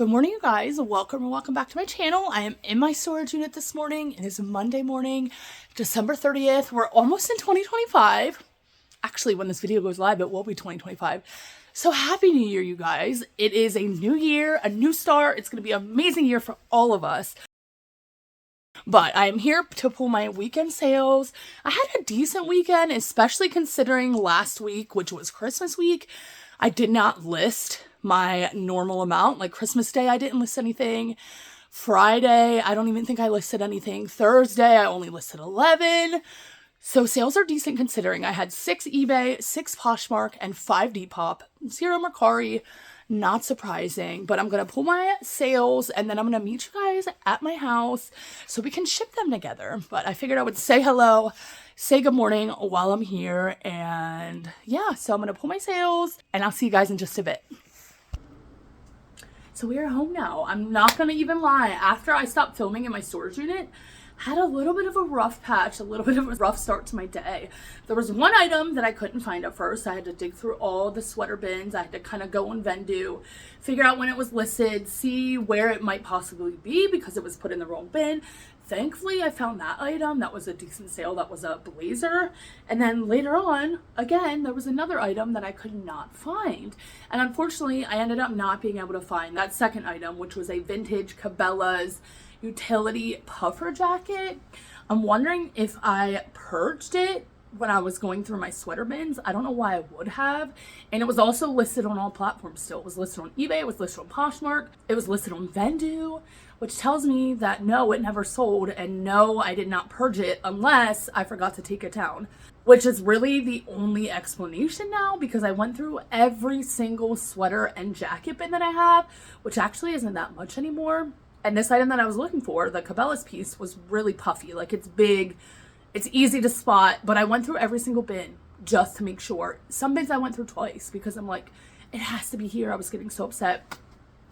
Good morning, you guys. Welcome back to my channel. I am in my storage unit this morning. It is Monday morning, December 30th. We're almost in 2025. Actually, when this video goes live, it will be 2025. So happy New Year, you guys. It is a new year, a new start. It's going to be an amazing year for all of us. But I am here to pull my weekend sales. I had a decent weekend, especially considering last week, which was Christmas week. I did not list my normal amount. Like Christmas Day, I didn't list anything. Friday, I don't even think I listed anything. Thursday, I only listed 11. So sales are decent considering I had 6 eBay, 6 Poshmark, and 5 Depop, 0 mercari. Not surprising, but I'm going to pull my sales and then I'm going to meet you guys at my house so we can ship them together. But I figured I would say hello, say good morning while I'm here. And yeah, so I'm going to pull my sales and I'll see you guys in just a bit. So we are home now. I'm not going to even lie. After I stopped filming in my storage unit, had a little bit of a rough patch, a little bit of a rough start to my day. There was one item that I couldn't find at first. I had to dig through all the sweater bins. I had to kind of go on Vendu, figure out when it was listed, see where it might possibly be because it was put in the wrong bin. Thankfully, I found that item. That was a decent sale. That was a blazer. And then later on, again, there was another item that I could not find. And unfortunately, I ended up not being able to find that second item, which was a vintage Cabela's utility puffer jacket. I'm wondering if I purged it when I was going through my sweater bins. I don't know why I would have. And it was also listed on all platforms still. It was listed on eBay, it was listed on Poshmark, it was listed on Vendu, which tells me that no, it never sold, and no, I did not purge it unless I forgot to take it down. Which is really the only explanation now, because I went through every single sweater and jacket bin that I have, which actually isn't that much anymore. And this item that I was looking for, the Cabela's piece, was really puffy. Like, it's big, it's easy to spot, but I went through every single bin just to make sure. Some bins I went through twice because I'm like, it has to be here. I was getting so upset.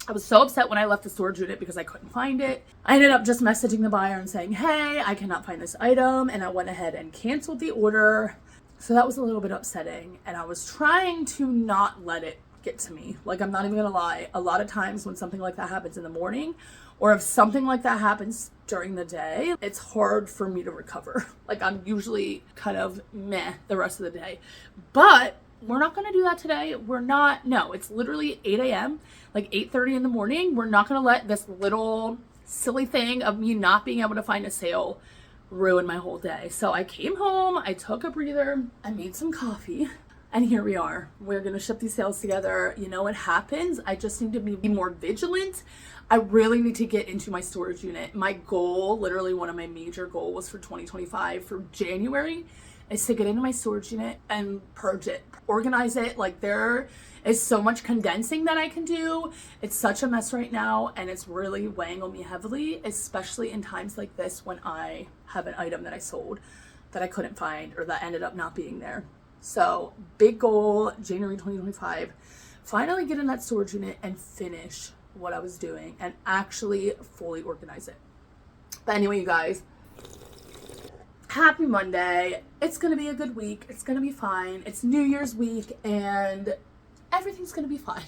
I was so upset when I left the storage unit because I couldn't find it. I ended up just messaging the buyer and saying, hey, I cannot find this item. And I went ahead and canceled the order. So that was a little bit upsetting. And I was trying to not let it get to me. Like, I'm not even gonna lie. A lot of times when something like that happens in the morning, or if something like that happens during the day, it's hard for me to recover. Like, I'm usually kind of meh the rest of the day. But we're not gonna do that today. No, it's literally 8 a.m., like 8:30 in the morning. We're not gonna let this little silly thing of me not being able to find a sale ruin my whole day. So I came home, I took a breather, I made some coffee, and here we are. We're gonna ship these sales together. You know what happens? I just need to be more vigilant. I really need to get into my storage unit. My goal, literally one of my major goals for 2025 for January, is to get into my storage unit and purge it, organize it. Like, there is so much condensing that I can do. It's such a mess right now, and it's really weighing on me heavily, especially in times like this when I have an item that I sold that I couldn't find or that ended up not being there. So, big goal, January 2025, finally get in that storage unit and finish what I was doing and actually fully organize it. But anyway, you guys, happy Monday. It's gonna be a good week. It's gonna be fine. It's New Year's week and everything's gonna be fine.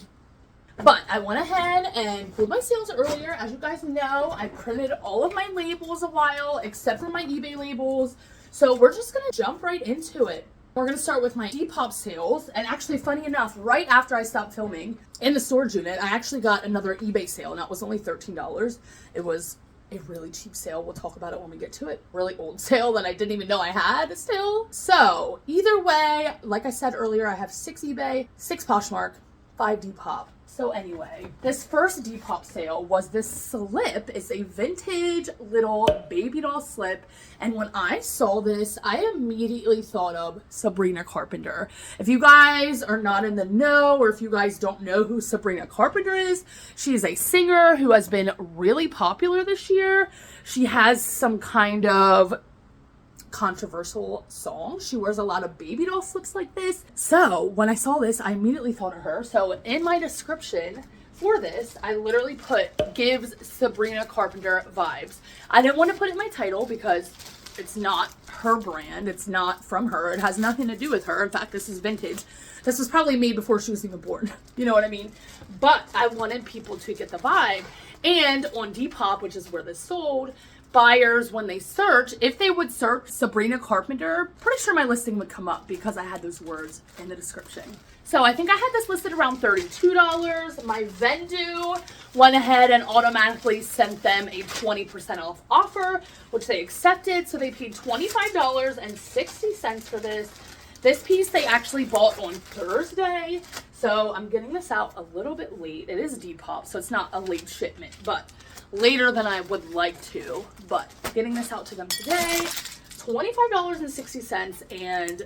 But I went ahead and pulled my sales earlier. As you guys know, I printed all of my labels a while, except for my eBay labels. So we're just gonna jump right into it. We're going to start with my Depop sales. And actually, funny enough, right after I stopped filming in the storage unit, I actually got another eBay sale. And that was only $13. It was a really cheap sale. We'll talk about it when we get to it. Really old sale that I didn't even know I had still. So either way, like I said earlier, I have 6 eBay, 6 Poshmark, 5 Depop. So anyway, this first Depop sale was this slip. It's a vintage little baby doll slip. And when I saw this, I immediately thought of Sabrina Carpenter. If you guys are not in the know, or if you guys don't know who Sabrina Carpenter is, she is a singer who has been really popular this year. She has some kind of controversial song. She wears a lot of baby doll slips like this. So when I saw this, I immediately thought of her. So in my description for this, I literally put gives Sabrina Carpenter vibes. I didn't want to put it in my title because It's not her brand. It's not from her. It has nothing to do with her. In fact, this is vintage. This was probably made before she was even born. You know what I mean? But I wanted people to get the vibe. And on Depop, which is where this sold, buyers, when they search, if they would search Sabrina Carpenter, pretty sure my listing would come up because I had those words in the description. So I think I had this listed around $32. My vendor went ahead and automatically sent them a 20% off offer, which they accepted. So they paid $25.60 for this. This piece they actually bought on Thursday. So I'm getting this out a little bit late. It is Depop, so it's not a late shipment, but later than I would like to. But getting this out to them today, $25.60, and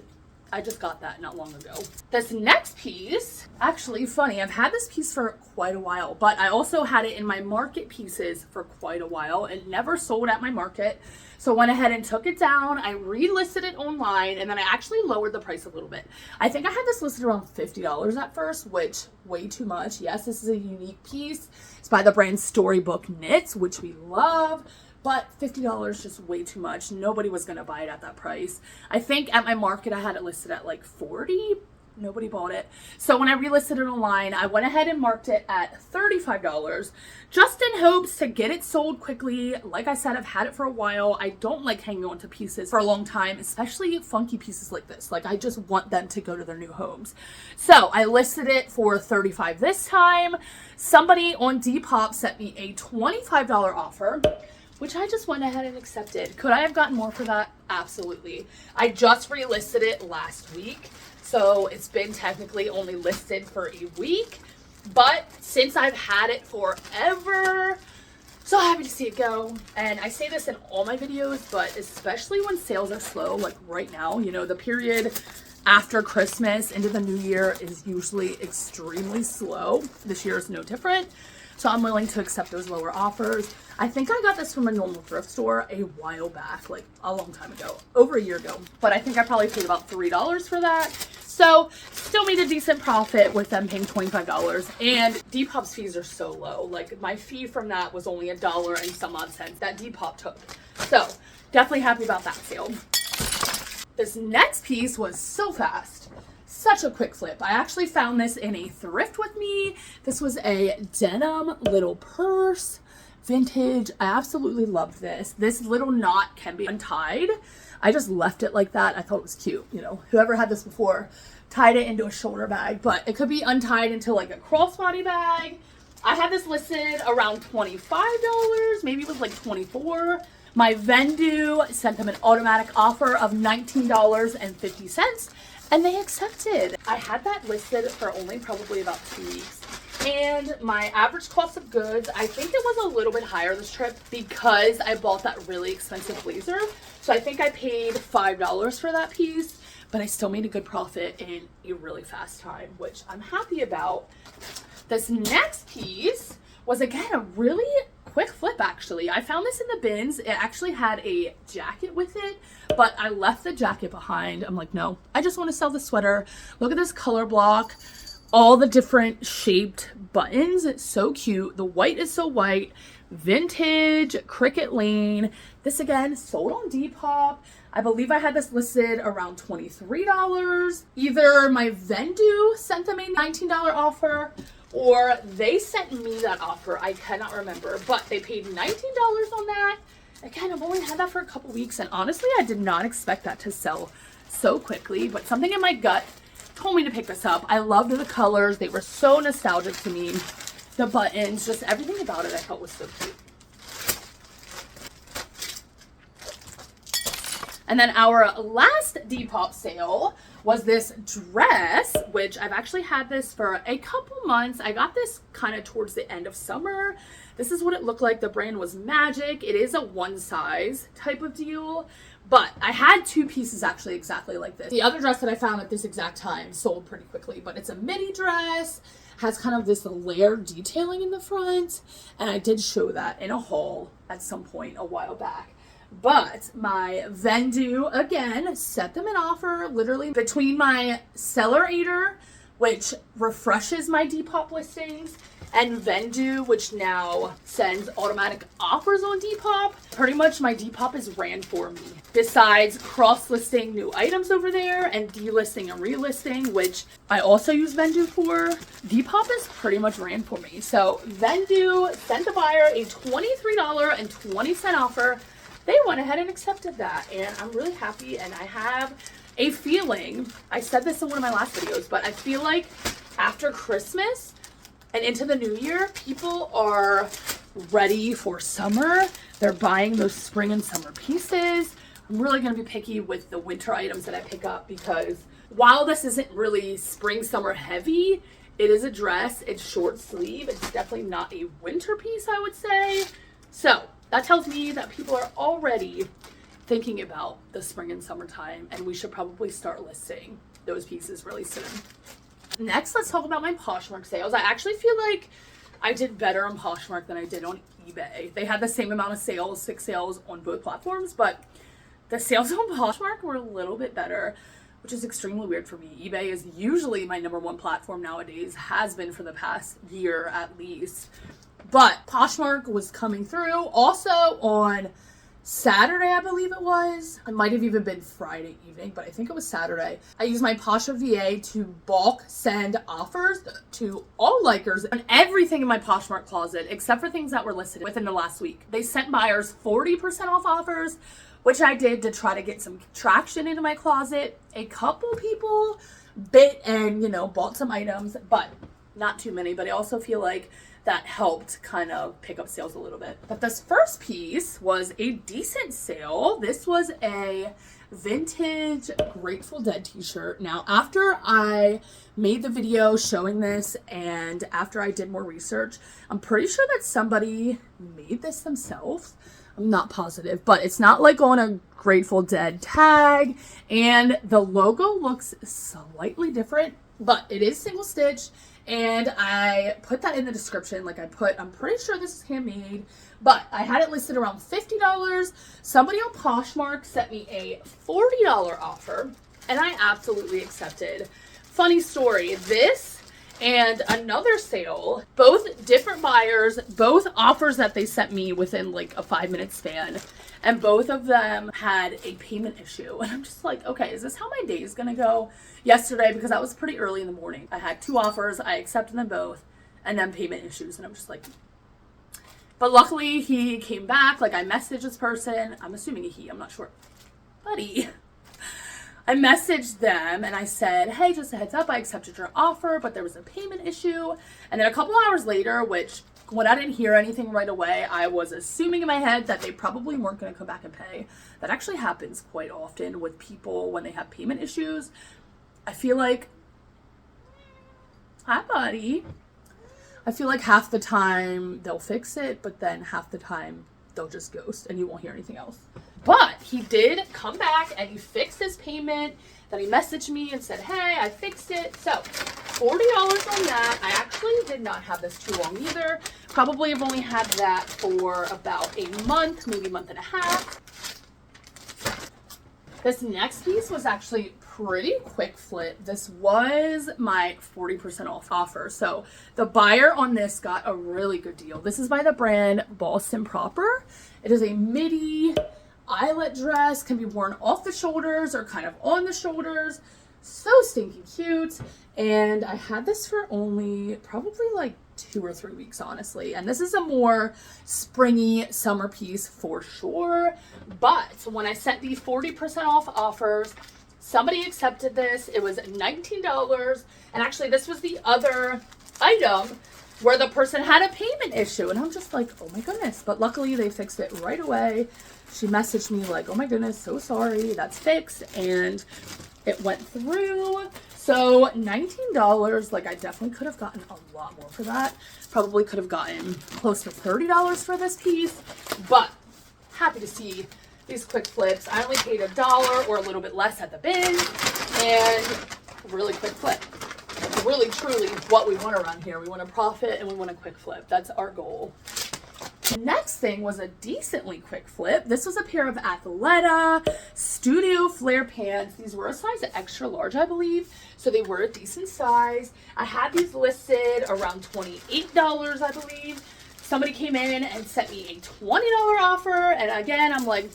I just got that not long ago. This next piece, actually funny, I've had this piece for quite a while, but I also had it in my market pieces for quite a while. It never sold at my market. So I went ahead and took it down. I relisted it online, and then I actually lowered the price a little bit. I think I had this listed around $50 at first, which way too much. Yes, this is a unique piece. It's by the brand Storybook Knits, which we love. But $50 just way too much. Nobody was gonna buy it at that price. I think at my market I had it listed at like 40. Nobody bought it. So when I relisted it online, I went ahead and marked it at $35, just in hopes to get it sold quickly. Like I said, I've had it for a while. I don't like hanging on to pieces for a long time, especially funky pieces like this. Like, I just want them to go to their new homes. So I listed it for $35 this time. Somebody on Depop sent me a $25 offer, which I just went ahead and accepted. Could I have gotten more for that? Absolutely. I just relisted it last week, so it's been technically only listed for a week, but since I've had it forever, so happy to see it go. And I say this in all my videos, but especially when sales are slow, like right now, you know, the period after Christmas into the new year is usually extremely slow. This year is no different. So I'm willing to accept those lower offers. I think I got this from a normal thrift store a while back, like a long time ago, over a year ago. But I think I probably paid about $3 for that. So still made a decent profit with them paying $25. And Depop's fees are so low. Like, my fee from that was only $1 and some odd cents that Depop took. So definitely happy about that sale. This next piece was so fast. Such a quick flip. I actually found this in a thrift with me. This was a denim little purse, vintage. I absolutely love this. This little knot can be untied. I just left it like that. I thought it was cute. You know, whoever had this before tied it into a shoulder bag, but it could be untied into like a crossbody bag. I had this listed around $25. Maybe it was like $24. My vendor sent them an automatic offer of $19.50. And they accepted. I had that listed for only probably about 2 weeks. And my average cost of goods, I think it was a little bit higher this trip because I bought that really expensive blazer. So I think I paid $5 for that piece, but I still made a good profit in a really fast time, which I'm happy about. This next piece was, again, a really quick flip, actually. I found this in the bins. It actually had a jacket with it, but I left the jacket behind. I'm like, no, I just want to sell the sweater. Look at this color block, all the different shaped buttons. It's so cute. The white is so white. Vintage, Cricket Lane. This, again, sold on Depop. I believe I had this listed around $23. Either my vendor sent them a $19 offer, or they sent me that offer. I cannot remember, but they paid $19 on that. Again, I've only had that for a couple weeks, and honestly, I did not expect that to sell so quickly, but something in my gut told me to pick this up. I loved the colors. They were so nostalgic to me. The buttons, just everything about it I thought was so cute. And then our last Depop sale was this dress, which I've actually had this for a couple months. I got this kind of towards the end of summer. This is what it looked like. The brand was Magic. It is a one size type of deal, but I had two pieces actually exactly like this. The other dress that I found at this exact time sold pretty quickly, but it's a mini dress, has kind of this layered detailing in the front, and I did show that in a haul at some point a while back. But my vendor, again, set them an offer literally between my Sellerator, which refreshes my Depop listings, and Vendu, which now sends automatic offers on Depop. Pretty much my Depop is ran for me. Besides cross-listing new items over there and delisting and relisting, which I also use Vendu for, Depop is pretty much ran for me. So Vendu sent the buyer a $23.20 offer. They went ahead and accepted that, and I'm really happy. And I have a feeling, I said this in one of my last videos, but I feel like after Christmas and into the new year, people are ready for summer. They're buying those spring and summer pieces. I'm really going to be picky with the winter items that I pick up, because while this isn't really spring summer heavy, it is a dress. It's short sleeve. It's definitely not a winter piece, I would say. So that tells me that people are already thinking about the spring and summertime, and we should probably start listing those pieces really soon. Next, let's talk about my Poshmark sales. I actually feel like I did better on Poshmark than I did on eBay. They had the same amount of sales, 6 sales on both platforms, but the sales on Poshmark were a little bit better, which is extremely weird for me. eBay is usually my #1 platform nowadays, has been for the past year at least. But Poshmark was coming through. Also on Saturday, I believe it was. It might have even been Friday evening, but I think it was Saturday. I used my Posha VA to bulk send offers to all likers on everything in my Poshmark closet, except for things that were listed within the last week. They sent buyers 40% off offers, which I did to try to get some traction into my closet. A couple people bit and, bought some items, but not too many. But I also feel like that helped kind of pick up sales a little bit. But this first piece was a decent sale. This was a vintage Grateful Dead t-shirt. Now, after I made the video showing this and after I did more research, I'm pretty sure that somebody made this themselves. I'm not positive, but it's not like on a Grateful Dead tag, and the logo looks slightly different, but it is single stitch. And I put that in the description. I'm pretty sure this is handmade, but I had it listed around $50. Somebody on Poshmark sent me a $40 offer, and I absolutely accepted. Funny story, this and another sale, both different buyers, both offers that they sent me within like a 5-minute span, and both of them had a payment issue. And I'm just like, okay, is this how my day is gonna go? Yesterday, because that was pretty early in the morning, I had 2 offers, I accepted them both, and then payment issues, and I'm just like, but luckily he came back. Like, I messaged this person, I'm assuming a he, I'm not sure, buddy. I messaged them and I said, hey, just a heads up, I accepted your offer, but there was a payment issue. And then a couple hours later, which when I didn't hear anything right away, I was assuming in my head that they probably weren't going to come back and pay. That actually happens quite often with people when they have payment issues. I feel like, hi buddy. I feel like half the time they'll fix it, but then half the time they'll just ghost and you won't hear anything else. But he did come back and he fixed his payment. Then he messaged me and said, hey, I fixed it. So $40 on that. I actually did not have this too long either. Probably have only had that for about a month, maybe a month and a half. This next piece was actually pretty quick flip. This was my 40% off offer. So the buyer on this got a really good deal. This is by the brand Boston Proper. It is a midi eyelet dress, can be worn off the shoulders or kind of on the shoulders. So stinky cute. And I had this for only probably like 2 or 3 weeks, honestly. And this is a more springy summer piece for sure. But when I sent the 40% off offers, somebody accepted this. It was $19. And actually this was the other item where the person had a payment issue. And I'm just like, oh my goodness. But luckily they fixed it right away. She messaged me like, oh my goodness, so sorry, that's fixed. And it went through. So $19, like I definitely could have gotten a lot more for that. Probably could have gotten close to $30 for this piece. But happy to see these quick flips. I only paid $1 or a little bit less at the bin. And really quick flip. Really, truly what we want around here. We want to profit and we want a quick flip. That's our goal. The next thing was a decently quick flip. This was a pair of Athleta Studio Flare pants. These were a size extra large, I believe, so they were a decent size. I had these listed around $28, I believe. Somebody came in and sent me a $20 offer, and again, I'm like,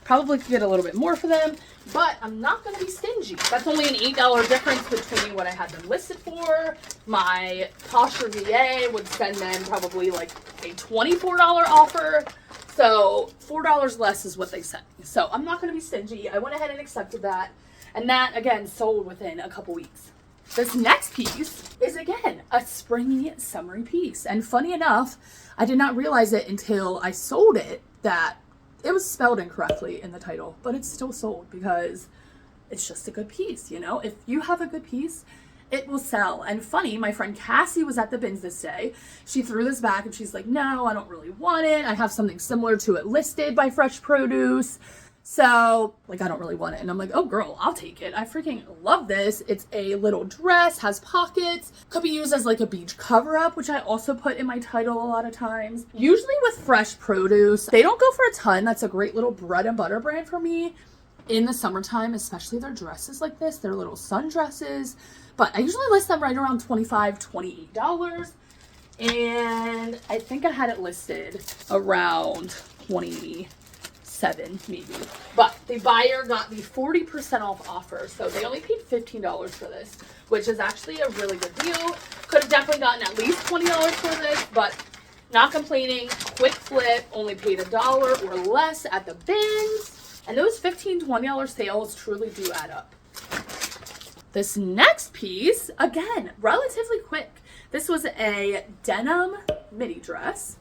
probably could get a little bit more for them, but I'm not going to be stingy. That's only an $8 difference between what I had them listed for. My Poshmark VA would send them probably like a $24 offer, so $4 less is what they sent me. So I'm not going to be stingy. I went ahead and accepted that, and that again sold within a couple weeks. This next piece is again a springy, summery piece, and funny enough, I did not realize it until I sold it that it was spelled incorrectly in the title, but it's still sold because it's just a good piece, you know? If you have a good piece, it will sell. And funny, my friend Cassie was at the bins this day. She threw this back and she's like, no, I don't really want it. I have something similar to it listed by Fresh Produce. So, like, I don't really want it. And I'm like, oh, girl, I'll take it. I freaking love this. It's a little dress, has pockets, could be used as like a beach cover-up, which I also put in my title a lot of times. Usually with Fresh Produce, they don't go for a ton. That's a great little bread and butter brand for me in the summertime, especially their dresses like this. They're little sundresses. But I usually list them right around $25, $28. And I think I had it listed around $27 maybe. But the buyer got the 40% off offer, so they only paid $15 for this, which is actually a really good deal. Could have definitely gotten at least $20 for this, but not complaining. Quick flip, only paid $1 or less at the bins, and those $15, $20 sales truly do add up. This next piece, again, relatively quick. This was a denim midi dress.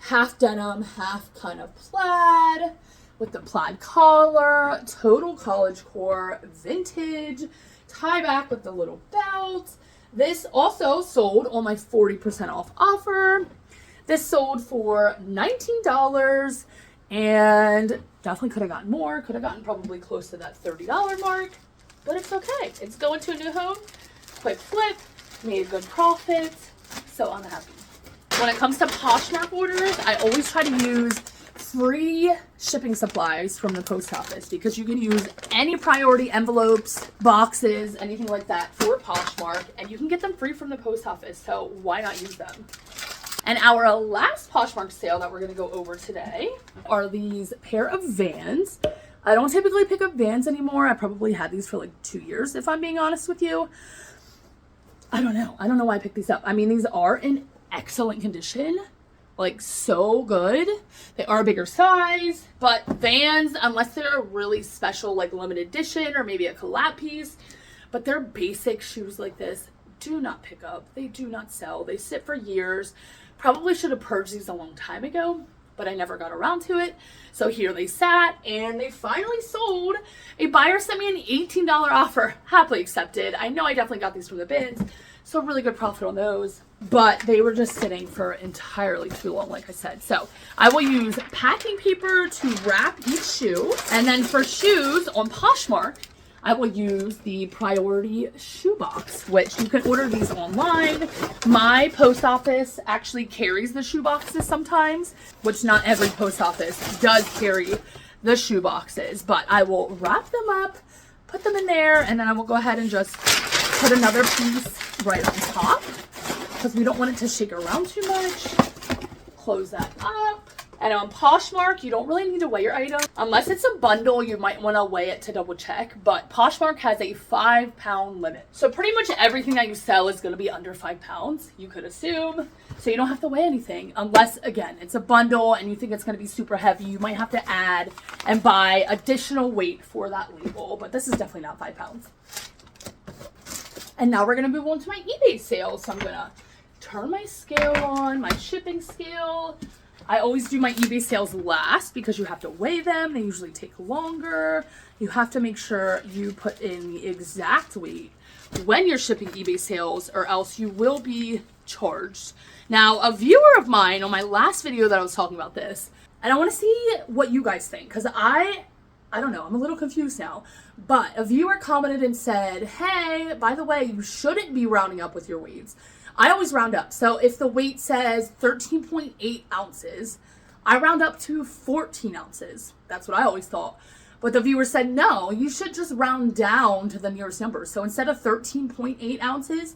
Half denim, half kind of plaid, with the plaid collar, total college core, vintage, tie back with the little belt. This also sold on my 40% off offer. This sold for $19 and definitely could have gotten more. Could have gotten probably close to that $30 mark, but it's okay. It's going to a new home. Quick flip, made a good profit, so I'm happy. When it comes to Poshmark orders, I always try to use free shipping supplies from the post office because you can use any priority envelopes, boxes, anything like that for Poshmark, and you can get them free from the post office, so why not use them? And our last Poshmark sale that we're going to go over today are these pair of Vans. I don't typically pick up Vans anymore. I probably had these for like 2 years, if I'm being honest with you. I don't know why I picked these up. I mean, these are in excellent condition, like so good. They are a bigger size, but Vans, unless they're a really special like limited edition or maybe a collab piece, but they're basic shoes like this, do not pick up. They do not sell. They sit for years. Probably should have purged these a long time ago, but I never got around to it. So here they sat and they finally sold. A buyer sent me an $18 offer. Happily accepted. I know I definitely got these from the bins, so really good profit on those, but they were just sitting for entirely too long, like I said. So I will use packing paper to wrap each shoe. And then for shoes on Poshmark, I will use the priority shoebox, which you can order these online. My post office actually carries the shoe boxes sometimes, which not every post office does carry the shoe boxes, but I will wrap them up, put them in there, and then I will go ahead and just put another piece right on top because we don't want it to shake around too much. Close that up. And on Poshmark, you don't really need to weigh your item. Unless it's a bundle, you might want to weigh it to double check. But Poshmark has a 5-pound limit. So pretty much everything that you sell is going to be under 5 pounds, you could assume. So you don't have to weigh anything. Unless, again, it's a bundle and you think it's going to be super heavy. You might have to add and buy additional weight for that label. But this is definitely not 5 pounds. And now we're going to move on to my eBay sale. So I'm going to turn my scale on, my shipping scale. I always do my eBay sales last because you have to weigh them. They usually take longer. You have to make sure you put in the exact weight when you're shipping eBay sales, or else you will be charged. Now, a viewer of mine on my last video that I was talking about this, and I want to see what you guys think, because I don't know, I'm a little confused now, but a viewer commented and said, hey, by the way, you shouldn't be rounding up with your weights. I always round up. So if the weight says 13.8 ounces, I round up to 14 ounces. That's what I always thought. But the viewer said, no, you should just round down to the nearest number. So instead of 13.8 ounces,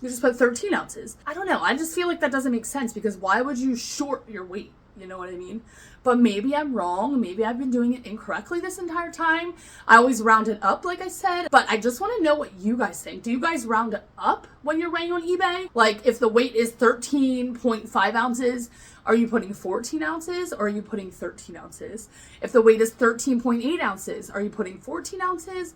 you just put 13 ounces. I don't know. I just feel like that doesn't make sense, because why would you short your weight? You know what I mean? But maybe I'm wrong. Maybe I've been doing it incorrectly this entire time. I always round it up, like I said. But I just want to know what you guys think. Do you guys round it up when you're weighing on eBay? Like, if the weight is 13.5 ounces, are you putting 14 ounces or are you putting 13 ounces? If the weight is 13.8 ounces, are you putting 14 ounces?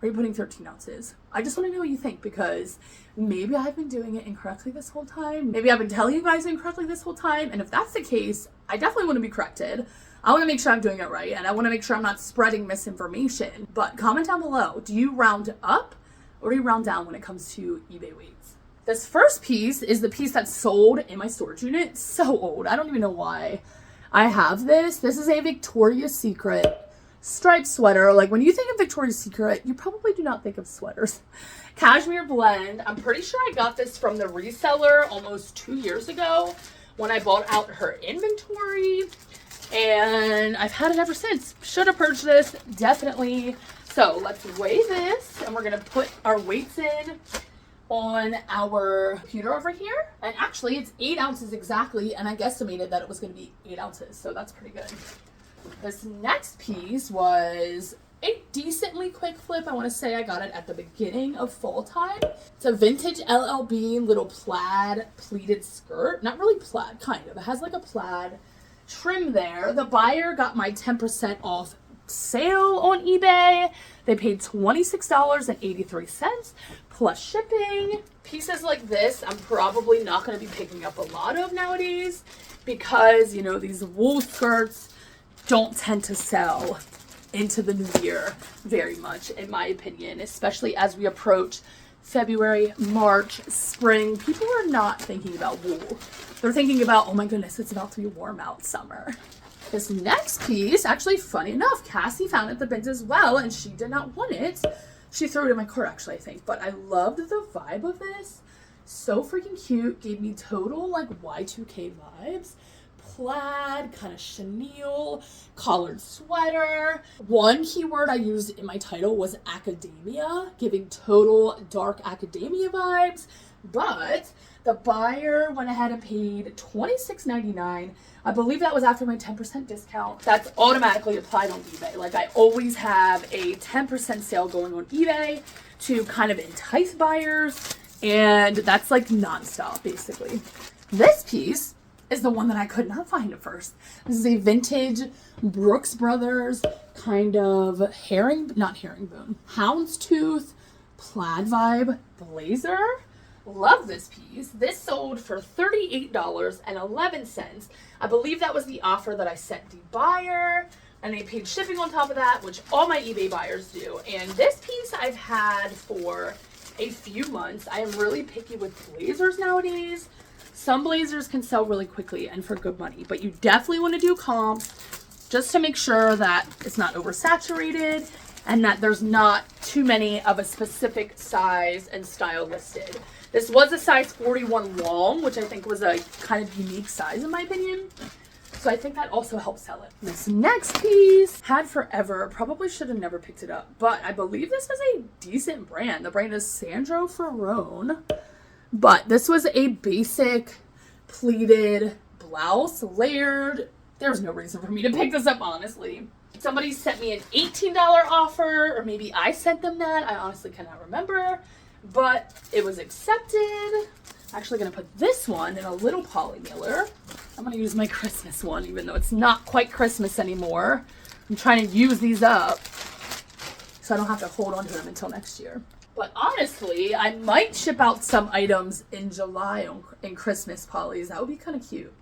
Are you putting 13 ounces? I just want to know what you think, because maybe I've been doing it incorrectly this whole time. Maybe I've been telling you guys incorrectly this whole time. And if that's the case, I definitely want to be corrected. I want to make sure I'm doing it right. And I want to make sure I'm not spreading misinformation. But comment down below. Do you round up or do you round down when it comes to eBay weights? This first piece is the piece that's sold in my storage unit. It's so old. I don't even know why I have this. This is a Victoria's Secret striped sweater. Like, when you think of Victoria's Secret, you probably do not think of sweaters. Cashmere blend. I'm pretty sure I got this from the Reseller almost 2 years ago when I bought out her inventory, and I've had it ever since. Should have purged this, definitely. So let's weigh this, and we're gonna put our weights in on our computer over here. And actually it's 8 ounces exactly, and I guesstimated that it was gonna be 8 ounces, so that's pretty good. This next piece was a decently quick flip. I want to say I got it at the beginning of fall time. It's a vintage LL Bean little plaid pleated skirt. Not really plaid, kind of. It has like a plaid trim there. The buyer got my 10% off sale on eBay. They paid $26.83 plus shipping. Pieces like this, I'm probably not going to be picking up a lot of nowadays, because, you know, these wool skirts don't tend to sell into the new year very much, in my opinion, especially as we approach February, March, spring. People are not thinking about wool. They're thinking about, oh my goodness, it's about to be warm out, summer. This next piece, actually, funny enough, Cassie found it at the bins as well, and she did not want it. She threw it in my cart, actually, I think, but I loved the vibe of this. So freaking cute. Gave me total like Y2K vibes. Plaid, kind of chenille, collared sweater. One keyword I used in my title was academia, giving total dark academia vibes. But the buyer went ahead and paid $26.99. I believe that was after my 10% discount. That's automatically applied on eBay. Like, I always have a 10% sale going on eBay to kind of entice buyers, and that's like nonstop, basically. This piece is the one that I could not find at first. This is a vintage Brooks Brothers kind of houndstooth plaid vibe blazer. Love this piece. This sold for $38.11. I believe that was the offer that I sent the buyer, and they paid shipping on top of that, which all my eBay buyers do. And this piece I've had for a few months. I am really picky with blazers nowadays. Some blazers can sell really quickly and for good money, but you definitely want to do comps just to make sure that it's not oversaturated and that there's not too many of a specific size and style listed. This was a size 41 long, which I think was a kind of unique size in my opinion. So I think that also helps sell it. This next piece, had forever, probably should have never picked it up, but I believe this is a decent brand. The brand is Sandro Ferrone. But this was a basic pleated blouse, layered. There's no reason for me to pick this up, honestly. Somebody sent me an $18 offer, or maybe I sent them that. I honestly cannot remember, but it was accepted. I'm actually gonna put this one in a little poly mailer. I'm gonna use my Christmas one, even though it's not quite Christmas anymore. I'm trying to use these up so I don't have to hold on to them until next year. But honestly, I might ship out some items in July in Christmas polys. That would be kind of cute.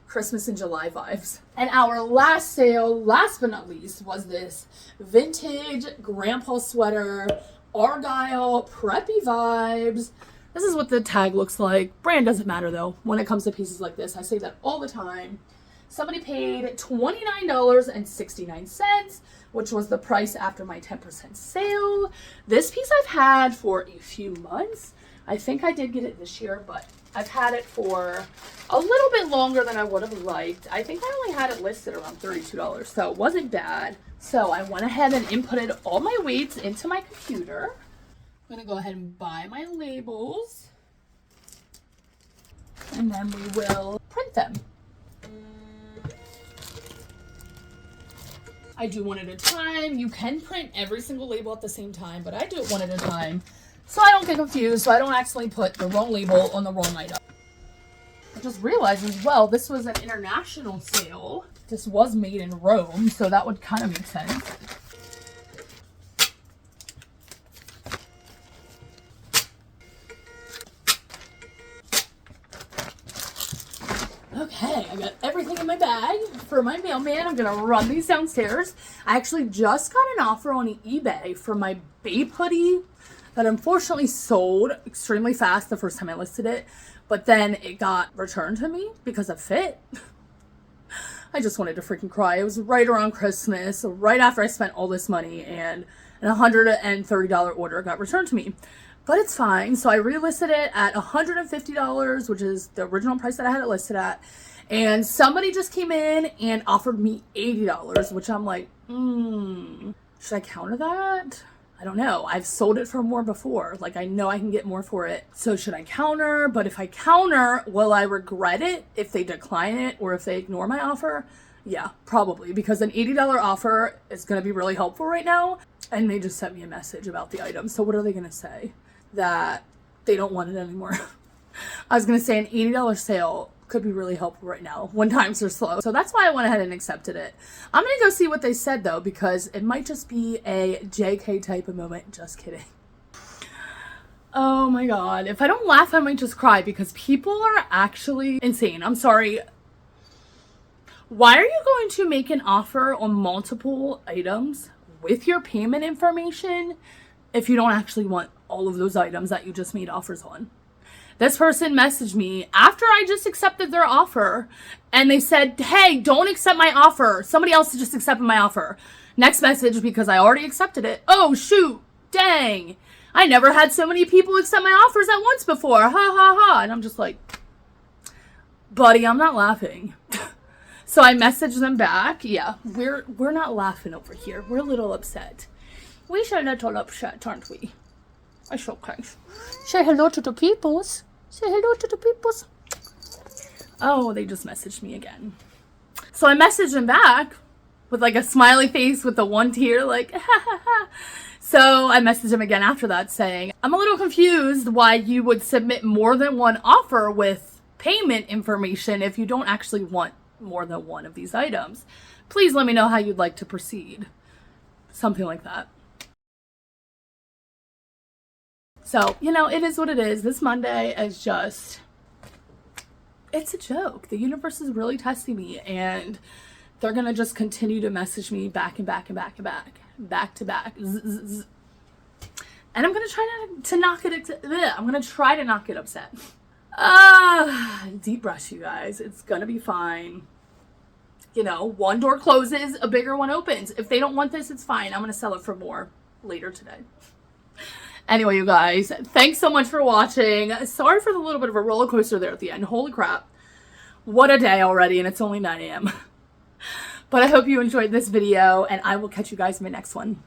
Christmas in July vibes. And our last sale, last but not least, was this vintage grandpa sweater, Argyle, preppy vibes. This is what the tag looks like. Brand doesn't matter though when it comes to pieces like this. I say that all the time. Somebody paid $29.69, which was the price after my 10% sale. This piece I've had for a few months. I think I did get it this year, but I've had it for a little bit longer than I would have liked. I think I only had it listed around $32, so it wasn't bad. So I went ahead and inputted all my weights into my computer. I'm gonna go ahead and buy my labels, and then we will print them. I do one at a time. You can print every single label at the same time, but I do it one at a time so I don't get confused, so I don't accidentally put the wrong label on the wrong item. I just realized as well, this was an international sale. This was made in Rome, so that would kind of make sense. Okay, I got everything in my bag for my mailman. I'm gonna run these downstairs. I actually just got an offer on eBay for my Babe hoodie that unfortunately sold extremely fast the first time I listed it, but then it got returned to me because of fit. I just wanted to freaking cry. It was right around Christmas, right after I spent all this money, and an $130 order got returned to me. But it's fine. So I relisted it at $150, which is the original price that I had it listed at. And somebody just came in and offered me $80, which I'm like, should I counter that? I don't know. I've sold it for more before. Like, I know I can get more for it. So should I counter? But if I counter, will I regret it if they decline it or if they ignore my offer? Yeah, probably, because an $80 offer is going to be really helpful right now. And they just sent me a message about the item. So what are they going to say? That they don't want it anymore. I was going to say an $80 sale could be really helpful right now when times are slow. So that's why I went ahead and accepted it. I'm going to go see what they said though, because it might just be a JK type of moment. Just kidding. Oh my God. If I don't laugh, I might just cry because people are actually insane. I'm sorry. Why are you going to make an offer on multiple items with your payment information if you don't actually want all of those items that you just made offers on? This person messaged me after I just accepted their offer, and they said, hey, don't accept my offer. Somebody else just accepted my offer. Next message, because I already accepted it. Oh, shoot. Dang. I never had so many people accept my offers at once before. Ha, ha, ha. And I'm just like, buddy, I'm not laughing. So I messaged them back. Yeah, we're not laughing over here. We're a little upset. We should a little upset, aren't we? It's okay. Say hello to the peoples. Say hello to the peoples. Oh, they just messaged me again. So I messaged them back with like a smiley face with the one tear, like, ha ha ha. So I messaged him again after that saying, I'm a little confused why you would submit more than one offer with payment information if you don't actually want more than one of these items. Please let me know how you'd like to proceed. Something like that. So, you know, it is what it is. This Monday is just, it's a joke. The universe is really testing me, and they're going to just continue to message me back and back and back and back to back. And I'm going to try to knock it, I'm going to try to not get upset. Deep breath, you guys. It's going to be fine. You know, one door closes, a bigger one opens. If they don't want this, it's fine. I'm going to sell it for more later today. Anyway, you guys, thanks so much for watching. Sorry for the little bit of a roller coaster there at the end. Holy crap. What a day already, and it's only 9 a.m. But I hope you enjoyed this video, and I will catch you guys in my next one.